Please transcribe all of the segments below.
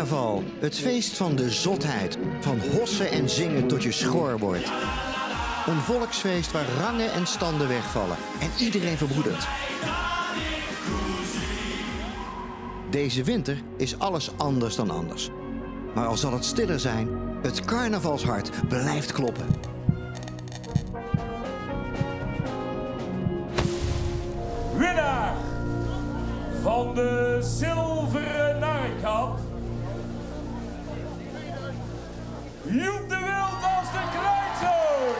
Carnaval, het feest van de zotheid. Van hossen en zingen tot je schor wordt. Een volksfeest waar rangen en standen wegvallen en iedereen verbroedert. Deze winter is alles anders dan anders. Maar al zal het stiller zijn, het carnavalshart blijft kloppen. Winnaar van de zilveren narrenkamp, Joep de Wild als de kleinzoon.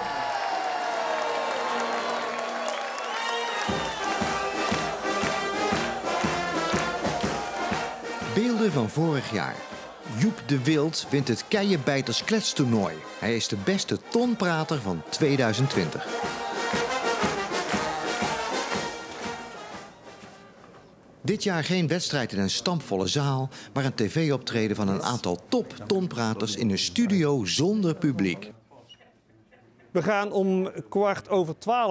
Beelden van vorig jaar. Joep de Wild wint het Keienbijters kletstoernooi. Hij is de beste tonprater van 2020. Dit jaar geen wedstrijd in een stampvolle zaal, maar een tv-optreden van een aantal top-tonpraters in een studio zonder publiek. We gaan om 11:15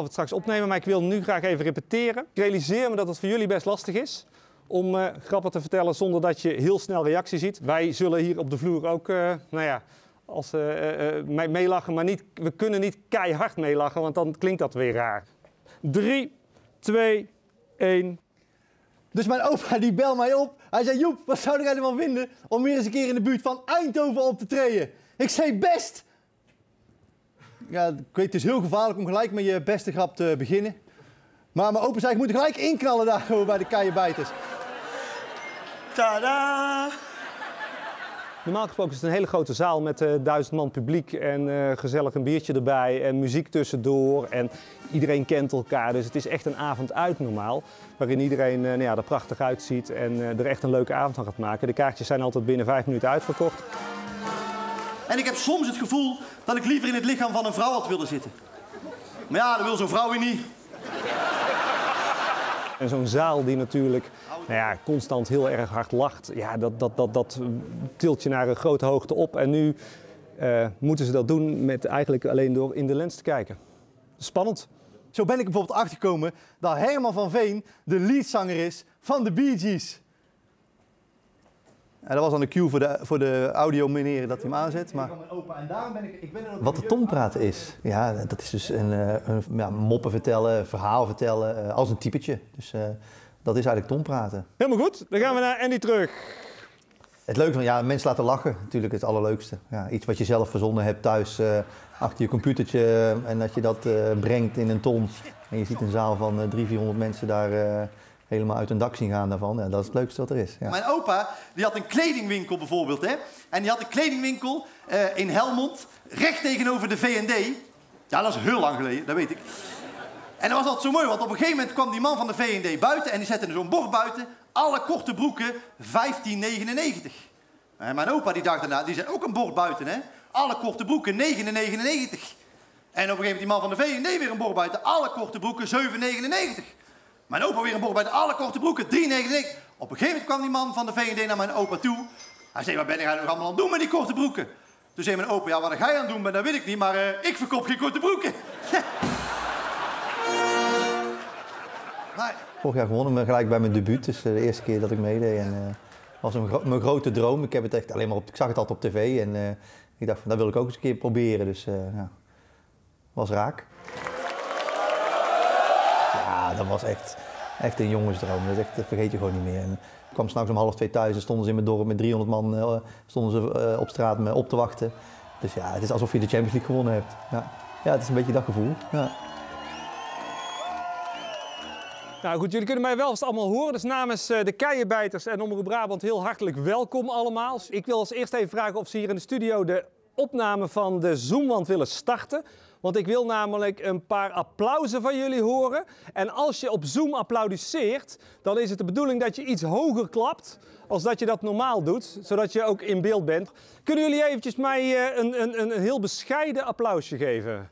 het straks opnemen, maar ik wil nu graag even repeteren. Ik realiseer me dat het voor jullie best lastig is om grappen te vertellen zonder dat je heel snel reactie ziet. Wij zullen hier op de vloer ook meelachen, maar niet, we kunnen niet keihard meelachen, want dan klinkt dat weer raar. 3, 2, 1... Dus mijn opa die belt mij op. Hij zei, Joep, wat zou jij ervan vinden om weer eens een keer in de buurt van Eindhoven op te treden? Ik zei, best! Ja, ik weet, het is heel gevaarlijk om gelijk met je beste grap te beginnen. Maar mijn opa zei, ik moet er gelijk inknallen daar gewoon bij de Keienbijters. Tada! Normaal gesproken is het een hele grote zaal met 1000 man publiek en gezellig een biertje erbij en muziek tussendoor. En iedereen kent elkaar, dus het is echt een avond uit normaal. Waarin iedereen er prachtig uitziet en er echt een leuke avond van gaat maken. De kaartjes zijn altijd binnen 5 minuten uitverkocht. En ik heb soms het gevoel dat ik liever in het lichaam van een vrouw had willen zitten. Maar ja, dat wil zo'n vrouw weer niet. En zo'n zaal die natuurlijk constant heel erg hard lacht, ja, dat tilt je naar een grote hoogte op. En nu moeten ze dat doen met eigenlijk alleen door in de lens te kijken. Spannend. Zo ben ik bijvoorbeeld achtergekomen dat Herman van Veen de leadzanger is van de Bee Gees. Ja, dat was dan de cue voor de audio meneer dat hij hem aanzet. Maar... Wat de tonpraten is, ja, dat is dus een moppen vertellen, een verhaal vertellen, als een typetje. Dus dat is eigenlijk tonpraten. Helemaal goed, dan gaan we naar Andy terug. Het leuke van, ja, mensen laten lachen, natuurlijk het allerleukste. Ja, iets wat je zelf verzonnen hebt thuis achter je computertje en dat je dat brengt in een ton. En je ziet een zaal van 300-400 mensen daar helemaal uit hun dak zien gaan daarvan. Ja, dat is het leukste wat er is. Ja. Mijn opa die had een kledingwinkel bijvoorbeeld. Hè? En die had een kledingwinkel in Helmond, recht tegenover de V&D. Ja, dat is heel lang geleden, dat weet ik. En dat was altijd zo mooi, want op een gegeven moment kwam die man van de V&D buiten en die zette zo'n bord buiten. Alle korte broeken 15,99. En mijn opa die dacht daarna, die zet ook een bord buiten, hè. Alle korte broeken 9,99. En op een gegeven moment die man van de V&D weer een bord buiten. Alle korte broeken 7,99. Mijn opa weer een bord buiten. Alle korte broeken 3,99. Op een gegeven moment kwam die man van de V&D naar mijn opa toe. Hij zei, wat ben jij nog allemaal aan het doen met die korte broeken? Toen zei mijn opa, ja, wat ga je aan het doen ben, dat weet ik niet, maar ik verkoop geen korte broeken. Vorig jaar gewonnen, gelijk bij mijn debuut. Dus de eerste keer dat ik meedeed. En was mijn grote droom. Ik heb het echt alleen maar ik zag het altijd op tv. En ik dacht, dat wil ik ook eens een keer proberen. Dus was raak. Ja, dat was echt een jongensdroom. Dat vergeet je gewoon niet meer. En ik kwam s'nachts om 1:30 thuis en stonden ze in mijn dorp met 300 man stonden ze op straat me op te wachten. Dus ja, het is alsof je de Champions League gewonnen hebt. Ja, het is een beetje dat gevoel. Ja. Nou goed, jullie kunnen mij wel vast allemaal horen. Dus namens de Keienbijters en Omroep Brabant heel hartelijk welkom allemaal. Ik wil als eerst even vragen of ze hier in de studio de opname van de Zoomwand willen starten. Want ik wil namelijk een paar applausen van jullie horen. En als je op Zoom applaudisseert, dan is het de bedoeling dat je iets hoger klapt als dat je dat normaal doet. Zodat je ook in beeld bent. Kunnen jullie eventjes mij een heel bescheiden applausje geven?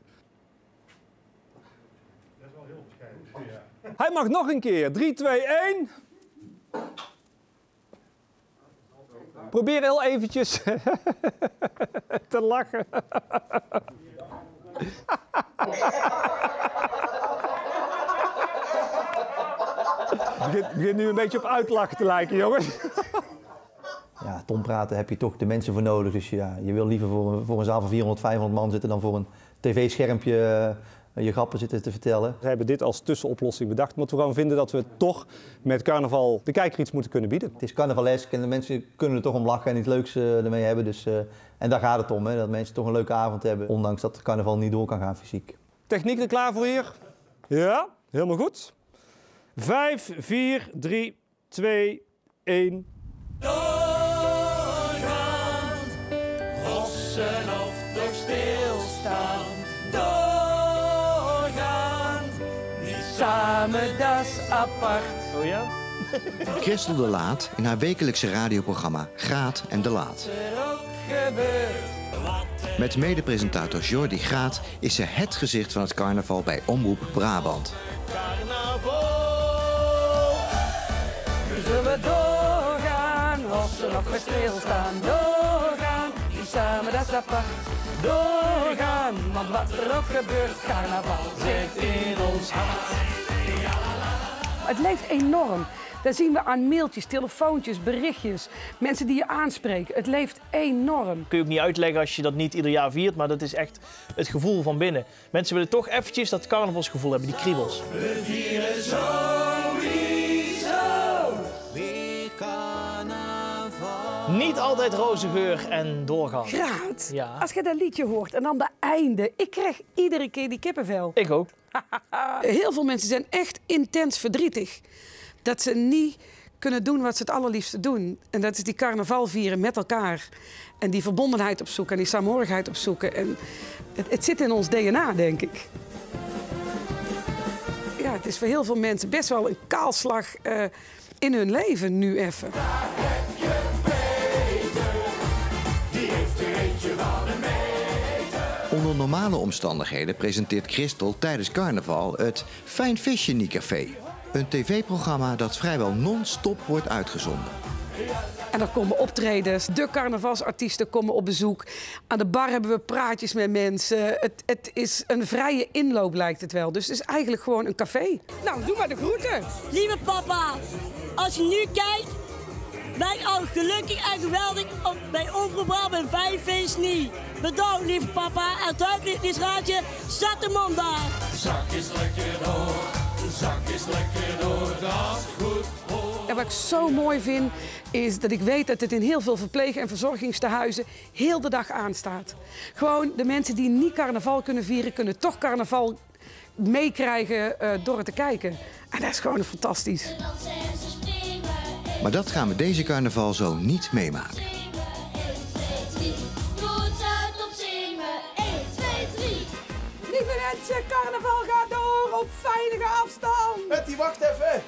Hij mag nog een keer. 3, 2, 1. Probeer heel eventjes te lachen. Het begint nu een beetje op uitlachen te lijken, jongens. Ja, tom praten heb je toch de mensen voor nodig. Dus ja, je wil liever voor een zaal van 400, 500 man zitten dan voor een tv-schermpje je grappen zitten te vertellen. We hebben dit als tussenoplossing bedacht, omdat we gewoon vinden dat we toch met carnaval de kijker iets moeten kunnen bieden. Het is carnavalesk en de mensen kunnen er toch om lachen en iets leuks ermee hebben. Dus, en daar gaat het om, hè, dat mensen toch een leuke avond hebben, ondanks dat het carnaval niet door kan gaan fysiek. Techniek er klaar voor hier? Ja, helemaal goed. 5, 4, 3, 2, 1. Doorgaan, rossen of toch stilstaan. Doorgaan, niet samen, dat is apart. Oh ja? Christel de Laat in haar wekelijkse radioprogramma Graat en de Laat. Er ook gebeurt. Met medepresentator Jordi Graat is ze het gezicht van het carnaval bij Omroep Brabant. Carnaval. Zullen we doorgaan, rossen of we stilstaan. Doorgaan, niet samen, dat is apart. Doorgaan, want wat er ook gebeurt, carnaval zit in ons hart. Het leeft enorm. Dat zien we aan mailtjes, telefoontjes, berichtjes. Mensen die je aanspreken. Het leeft enorm. Kun je ook niet uitleggen als je dat niet ieder jaar viert, maar dat is echt het gevoel van binnen. Mensen willen toch eventjes dat carnavalsgevoel hebben, die kriebels. We vieren sowieso weer carnaval. Niet altijd roze geur en doorgaan. Graat. Ja. Als je dat liedje hoort en dan de einde. Ik krijg iedere keer die kippenvel. Ik ook. Heel veel mensen zijn echt intens verdrietig. Dat ze niet kunnen doen wat ze het allerliefste doen. En dat is die carnaval vieren met elkaar. En die verbondenheid opzoeken en die saamhorigheid opzoeken. En het zit in ons DNA, denk ik. Ja, het is voor heel veel mensen best wel een kaalslag in hun leven nu even. Onder normale omstandigheden presenteert Christel tijdens carnaval het Fijn Visje Café. Een tv-programma dat vrijwel non-stop wordt uitgezonden. En er komen optredens, de carnavalsartiesten komen op bezoek. Aan de bar hebben we praatjes met mensen. Het is een vrije inloop, lijkt het wel. Dus het is eigenlijk gewoon een café. Nou, doe maar de groeten. Lieve papa, als je nu kijkt, ben ik al gelukkig en geweldig bij Omroep Brabant 5 feest niet. Bedankt, lieve papa. En duidelijk dit raadje, zet hem om daar. Zak is lekker door, zak is lekker door, dat is goed voor. En wat ik zo mooi vind, is dat ik weet dat het in heel veel verpleeg- en verzorgingstehuizen heel de dag aanstaat. Gewoon de mensen die niet carnaval kunnen vieren, kunnen toch carnaval meekrijgen door het te kijken. En dat is gewoon fantastisch. Maar dat gaan we deze carnaval zo niet meemaken. Lieve mensen, carnaval gaat door op veilige afstand. Betty, wacht even.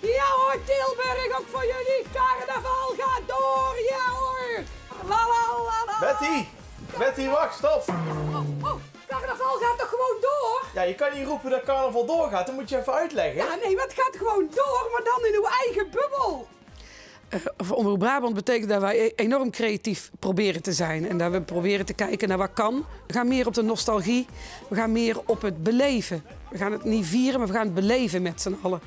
Ja hoor, Tilburg, ook voor jullie. Carnaval gaat door, ja hoor. La la la la. Betty, wacht, stop. Oh, carnaval gaat toch gewoon door? Ja, je kan niet roepen dat carnaval doorgaat, dat moet je even uitleggen. Ja, nee, maar het gaat gewoon door, maar dan in uw eigen bubbel. Voor Omroep Brabant betekent dat wij enorm creatief proberen te zijn. En dat we proberen te kijken naar wat kan. We gaan meer op de nostalgie. We gaan meer op het beleven. We gaan het niet vieren, maar we gaan het beleven met z'n allen.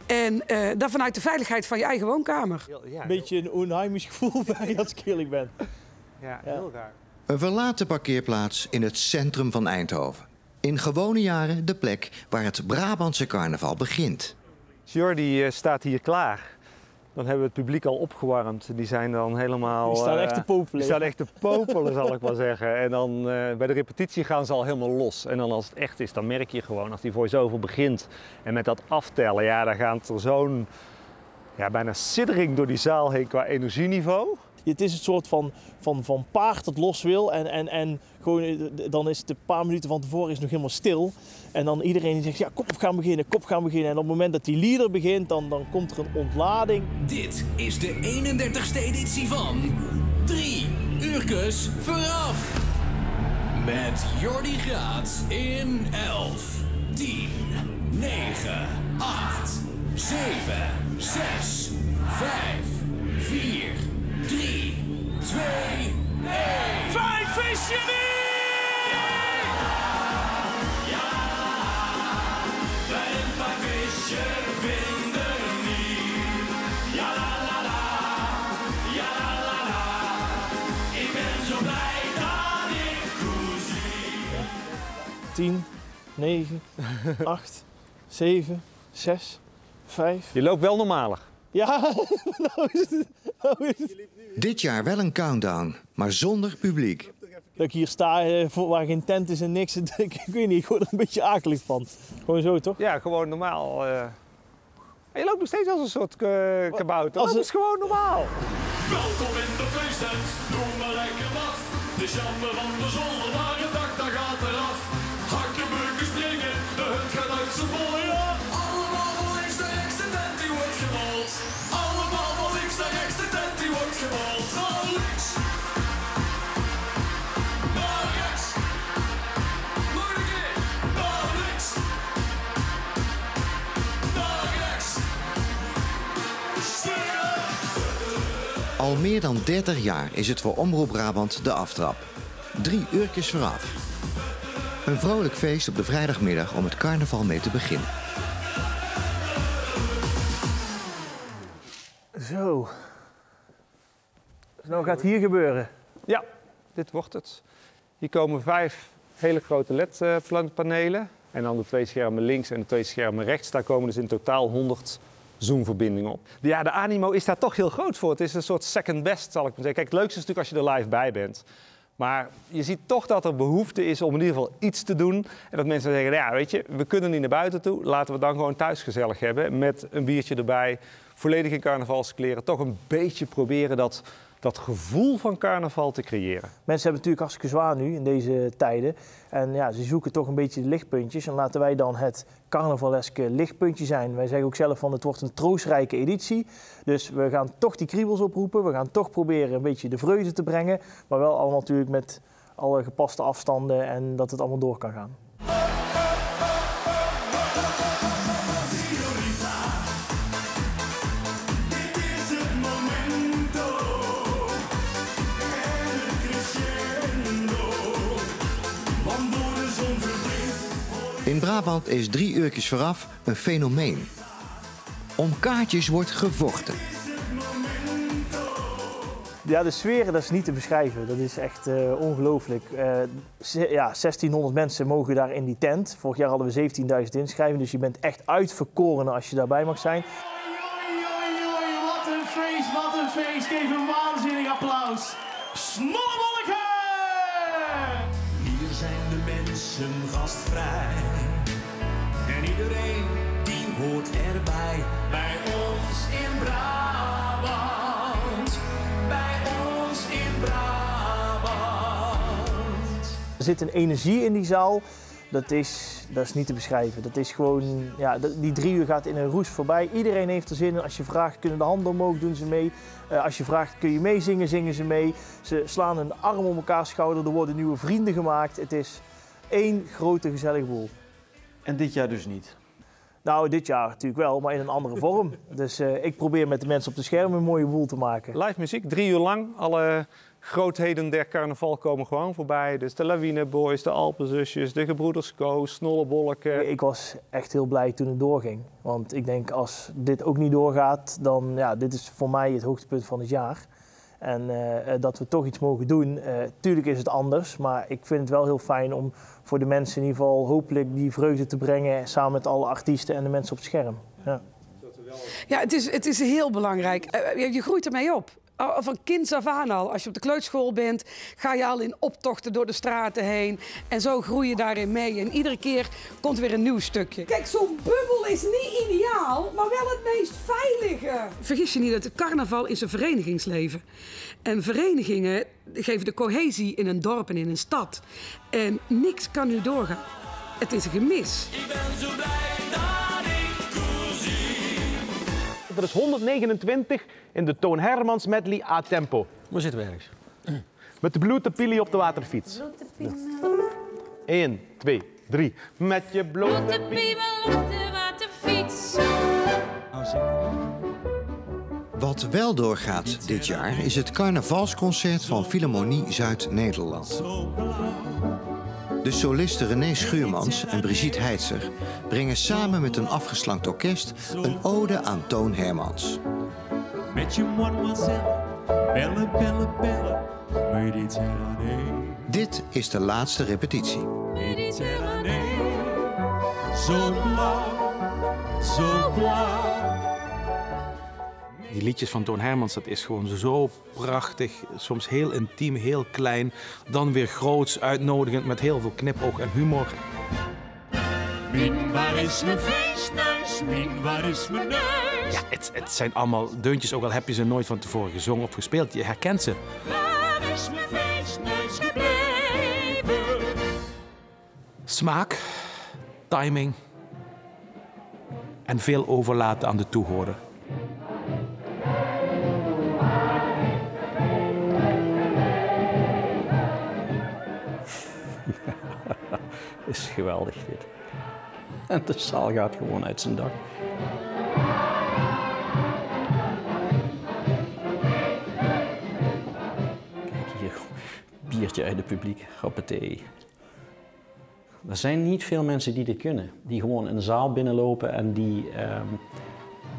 En dat vanuit de veiligheid van je eigen woonkamer. Een beetje een onheimisch gevoel bij als ik eerlijk ben. Ja, heel raar. Een verlaten parkeerplaats in het centrum van Eindhoven. In gewone jaren de plek waar het Brabantse carnaval begint. Jordi staat hier klaar. Dan hebben we het publiek al opgewarmd. Die zijn dan helemaal... Die staan echt te popelen. Die staan echt te popelen, zal ik maar zeggen. En dan bij de repetitie gaan ze al helemaal los. En dan als het echt is, dan merk je gewoon als die voice-over begint. En met dat aftellen, ja, dan gaat er zo'n bijna siddering door die zaal heen qua energieniveau. Het is een soort van paard dat los wil en gewoon, dan is het een paar minuten van tevoren is nog helemaal stil. En dan iedereen die zegt, ja, kop gaan beginnen. En op het moment dat die lieder begint, dan komt er een ontlading. Dit is de 31ste editie van 3 uurtjes vooraf. Met Jordi Graat in 11, 10, 9, 8, 7, 6, 5, 4, 3, 2, 1. 5 visje niet! Ja, la la la, ja 10, 9, 8, 7, 6, 5. Je loopt wel normaler. Ja, nou is het. Dit jaar wel een countdown, maar zonder publiek. Dat ik hier sta waar geen tent is en niks, ik weet niet, ik word er een beetje akelig van. Gewoon zo, toch? Ja, gewoon normaal. En je loopt nog steeds als een soort kabouter. Dat is gewoon normaal. Welkom in de feesttent, doe maar lekker af. De chambre van de zolder, maar een dag dat gaat eraf. Hakken, beuken, springen, de hut gaat uit zijn bol, ja. Allemaal van links naar rechts, de tent die wordt gemold. Allemaal van links naar rechts, de tent die wordt gemold. Van links naar rechts. Nog een keer. Naar links naar rechts. Springen. Al meer dan 30 jaar is het voor Omroep Brabant de aftrap. 3 uurtjes vooraf. Een vrolijk feest op de vrijdagmiddag om het carnaval mee te beginnen. Zo. Dus nou gaat het hier gebeuren. Ja, dit wordt het. Hier komen 5 hele grote LED-panelen. En dan de 2 schermen links en de 2 schermen rechts. Daar komen dus in totaal 100 Zoom-verbindingen op. Ja, de animo is daar toch heel groot voor. Het is een soort second best, zal ik maar zeggen. Kijk, het leukste is natuurlijk als je er live bij bent. Maar je ziet toch dat er behoefte is om in ieder geval iets te doen. En dat mensen zeggen, ja, weet je, we kunnen niet naar buiten toe. Laten we het dan gewoon thuis gezellig hebben. Met een biertje erbij, volledig in carnavalskleren. Toch een beetje proberen dat gevoel van carnaval te creëren. Mensen hebben natuurlijk hartstikke zwaar nu in deze tijden. En ja, ze zoeken toch een beetje de lichtpuntjes. En laten wij dan het carnavaleske lichtpuntje zijn. Wij zeggen ook zelf van het wordt een troostrijke editie. Dus we gaan toch die kriebels oproepen. We gaan toch proberen een beetje de vreugde te brengen. Maar wel allemaal natuurlijk met alle gepaste afstanden en dat het allemaal door kan gaan. In Brabant is 3 uurtjes vooraf een fenomeen. Om kaartjes wordt gevochten. Ja, de sfeer, dat is niet te beschrijven. Dat is echt ongelooflijk. Ja, 1600 mensen mogen daar in die tent. Vorig jaar hadden we 17.000 inschrijvingen, dus je bent echt uitverkoren als je daarbij mag zijn. Wat een feest, wat een feest. Geef een waanzinnig applaus. Snollebolken! Hier zijn de mensen gastvrij. En iedereen die hoort erbij. Bij ons in Brabant. Bij ons in Brabant. Er zit een energie in die zaal. Dat is niet te beschrijven. Dat is gewoon, ja, die 3 uur gaat in een roes voorbij. Iedereen heeft er zin in. Als je vraagt, kunnen de handen omhoog, doen ze mee. Als je vraagt, kun je meezingen, zingen ze mee. Ze slaan een arm om elkaar schouder. Er worden nieuwe vrienden gemaakt. Het is één grote gezellige boel. En dit jaar dus niet? Nou, dit jaar natuurlijk wel, maar in een andere vorm. Dus ik probeer met de mensen op de schermen een mooie boel te maken. Live muziek, 3 uur lang. Alle grootheden der carnaval komen gewoon voorbij. Dus de Lawineboys, de Alpenzusjes, de Gebroeders Koos, Snollebolken. Ik was echt heel blij toen het doorging. Want ik denk, als dit ook niet doorgaat, dan ja, dit is voor mij het hoogtepunt van het jaar. En dat we toch iets mogen doen. Tuurlijk is het anders, maar ik vind het wel heel fijn om voor de mensen in ieder geval hopelijk die vreugde te brengen samen met alle artiesten en de mensen op het scherm. Ja, Ja, het is heel belangrijk. Je groeit ermee op. Van kinds af aan al. Als je op de kleuterschool bent, ga je al in optochten door de straten heen. En zo groei je daarin mee. En iedere keer komt weer een nieuw stukje. Kijk, zo'n bubbel is niet ideaal, maar wel het meest veilige. Vergis je niet, dat het carnaval is een verenigingsleven. En verenigingen geven de cohesie in een dorp en in een stad. En niks kan nu doorgaan. Het is een gemis. Ik ben zo blij dat ik koers zie. Dat is 129 in de Toon Hermans medley A-tempo. Waar zitten we ergens? Met de blote pili op de waterfiets. 1, 2, 3. Met je blote pili op de waterfiets. Wat wel doorgaat dit jaar is het carnavalsconcert van Philharmonie Zuid-Nederland. De solisten René Schuurmans en Brigitte Heitzer brengen samen met een afgeslankt orkest een ode aan Toon Hermans. Met je mademoiselle, belle, belle, belle, me dit Dit is de laatste repetitie. Mediterranee. Zo blauw, zo blauw. Die liedjes van Toon Hermans, dat is gewoon zo prachtig. Soms heel intiem, heel klein. Dan weer groots, uitnodigend met heel veel knipoog en humor. Mien, waar is mijn feestneus? Mien, waar is mijn neus? Ja, het zijn allemaal deuntjes, ook al heb je ze nooit van tevoren gezongen of gespeeld. Je herkent ze. Waar is mijn feestneus gebleven? Smaak, timing en veel overlaten aan de toehoorder. Is geweldig dit. En de zaal gaat gewoon uit zijn dak. Kijk hier, biertje uit het publiek, hoppatee. Er zijn niet veel mensen die dit kunnen. Die gewoon een zaal binnenlopen en die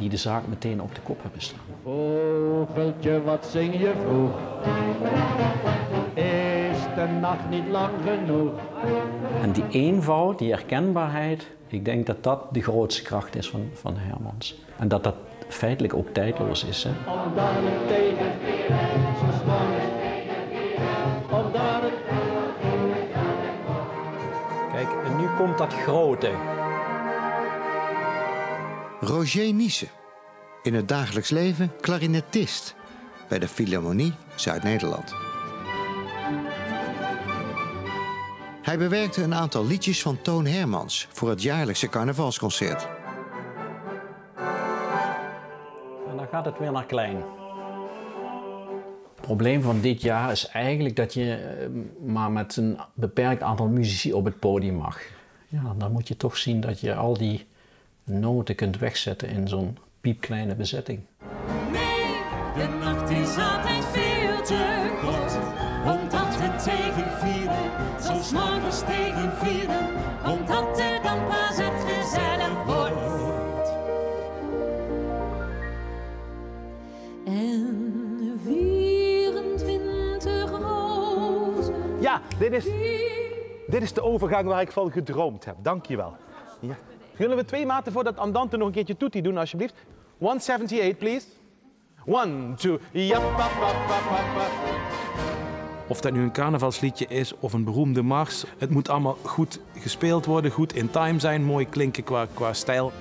de zaak meteen op de kop hebben staan. Vogeltje, wat zing je vroeg? Is de nacht niet lang genoeg? En die eenvoud, die herkenbaarheid, ik denk dat dat de grootste kracht is van Hermans. En dat dat feitelijk ook tijdloos is. Hè? Omdat het tegen zo smal is. Omdat het... Kijk, en nu komt dat grote. Roger Niesen. In het dagelijks leven klarinetist bij de Philharmonie Zuid-Nederland. Hij bewerkte een aantal liedjes van Toon Hermans voor het jaarlijkse carnavalsconcert. En dan gaat het weer naar klein. Het probleem van dit jaar is eigenlijk dat je maar met een beperkt aantal muzici op het podium mag. Ja, dan moet je toch zien dat je al die noten kunt wegzetten in zo'n piepkleine bezetting. Nee, de nacht is altijd veel te kort, omdat we tegen vieren, zo 's morgens tegen vieren, omdat er dan pas het gezellig wordt. En 24 rozen. Ja, dit is de overgang waar ik van gedroomd heb. Dank je wel. Ja. Kunnen we 2 maten voor dat andante nog een keertje toetie doen, alsjeblieft? 178, please. 1, 2, ja, pa, pa, pa, pa, pa. Of dat nu een carnavalsliedje is of een beroemde mars, het moet allemaal goed gespeeld worden, goed in time zijn, mooi klinken qua stijl.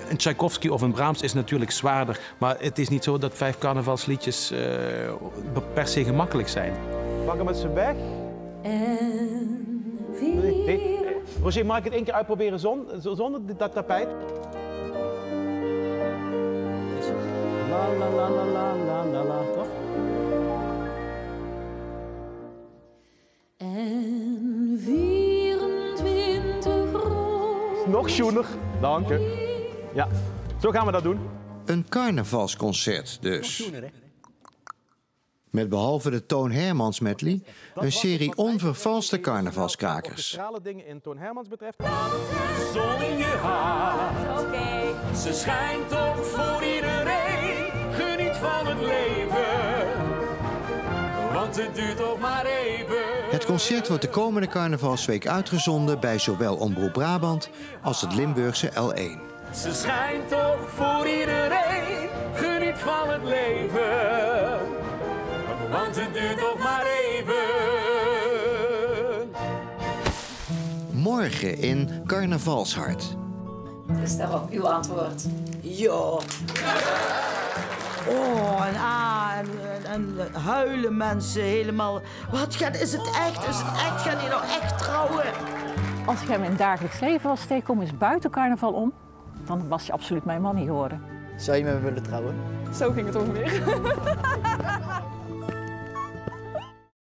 Een Tchaikovsky of een Brahms is natuurlijk zwaarder, maar het is niet zo dat 5 carnavalsliedjes per se gemakkelijk zijn. Pak hem met z'n weg. Nee. Roger, mag ik het 1 keer uitproberen zonder dat tapijt? La la la la la la la la, toch? En 24 rozen. Nog schoener. Dank je. Ja, zo gaan we dat doen. Een carnavalsconcert dus. Met behalve de Toon Hermans medley een serie onvervalste carnavalskrakers. Wat dingen in Toon Hermans betreft. Zon in je hart, ze schijnt op voor iedereen. Geniet van het leven, want het duurt toch maar even. Het concert wordt de komende carnavalsweek uitgezonden bij zowel Omroep Brabant als het Limburgse L1. Ze schijnt toch voor iedereen. Geniet van het leven, want het duurt toch maar even. Morgen in Carnavalshart. Is daarop uw antwoord? Ja. Oh, en huilen mensen helemaal. Is het echt? Is het echt? Gaan die nou echt trouwen? Als ik hem in het dagelijks leven was tegenkomen, is buiten carnaval om, dan was je absoluut mijn man niet geworden. Zou je met me willen trouwen? Zo ging het ongeveer.